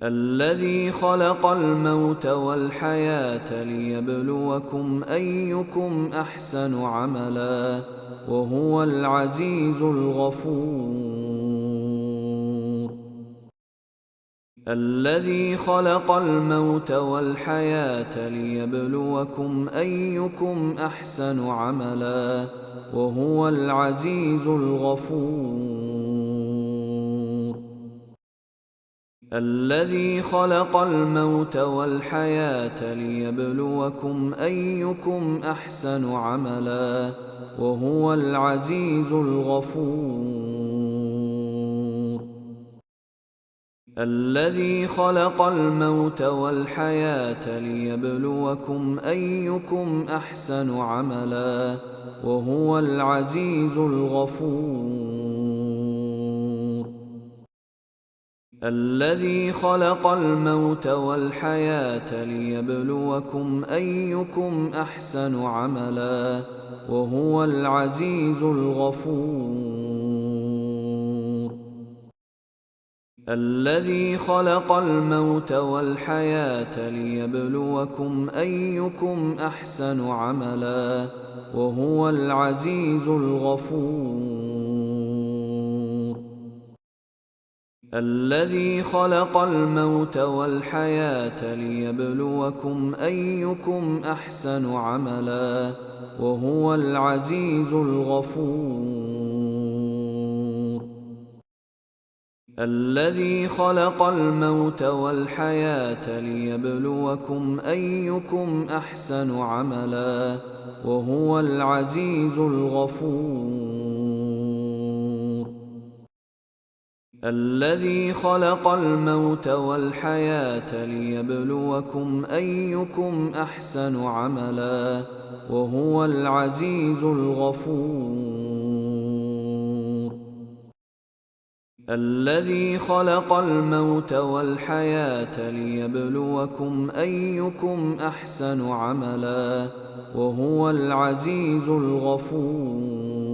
الذي خلق الموت والحياة ليبلوكم أيكم أحسن عملا وهو العزيز الغفور. الذي خلق الموت والحياة ليبلوكم أيكم أحسن عملا وهو العزيز الغفور. الذي خلق الموت والحياة ليبلوكم أيكم أحسن عملا وهو العزيز الغفور. الذي خلق الموت والحياة ليبلوكم أيكم أحسن عملا وهو العزيز الغفور. الذي خلق الموت والحياة ليبلوكم أيكم أحسن عملا وهو العزيز الغفور. الذي خلق الموت والحياة ليبلوكم أيكم أحسن عملا وهو العزيز الغفور. الذي خلق الموت والحياة ليبلوكم أيكم أحسن عملا وهو العزيز الغفور. الذي خلق الموت والحياة ليبلوكم أيكم أحسن عملا وهو العزيز الغفور. الذي خلق الموت والحياة ليبلوكم أيكم أحسن عملا وهو العزيز الغفور. الذي خلق الموت والحياة ليبلوكم أيكم أحسن عملا وهو العزيز الغفور.